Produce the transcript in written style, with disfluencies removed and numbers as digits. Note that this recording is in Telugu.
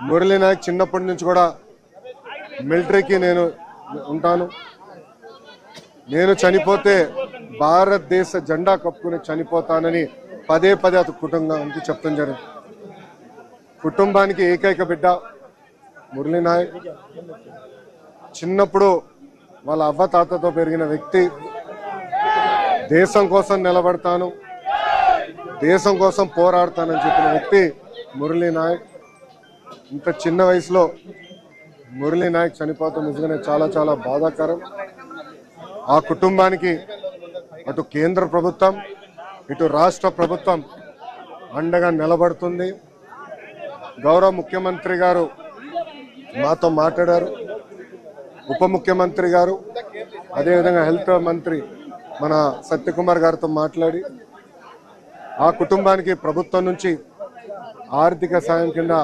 మురళీ నాయక్ చిన్నప్పటి నుంచి కూడా మిలిటరీకి నేను ఉంటాను. నేను చనిపోతే భారతదేశ జెండా కప్పుకుని చనిపోతానని పదే పదే అతని కుటుంబానికి చెప్తాం జరిగింది. కుటుంబానికి ఏకైక బిడ్డ మురళీ నాయక్. చిన్నప్పుడు వాళ్ళ అవ్వ తాతతో పెరిగిన వ్యక్తి. దేశం కోసం నిలబడతాను, దేశం కోసం పోరాడతానని చెప్పిన వ్యక్తి మురళీ నాయక్. ఇంత చిన్న వయసులో మురళీ నాయక్ చనిపోతాం నిజంగానే చాలా చాలా బాధాకరం. ఆ కుటుంబానికి అటు కేంద్ర ప్రభుత్వం ఇటు రాష్ట్ర ప్రభుత్వం అండగా నిలబడుతుంది. గౌరవ ముఖ్యమంత్రి గారు మాతో మాట్లాడారు, ఉప ముఖ్యమంత్రి గారు, అదేవిధంగా హెల్త్ మంత్రి మన సత్యకుమార్ గారితో మాట్లాడి ఆ కుటుంబానికి ప్రభుత్వం నుంచి ఆర్థిక సాయం కింద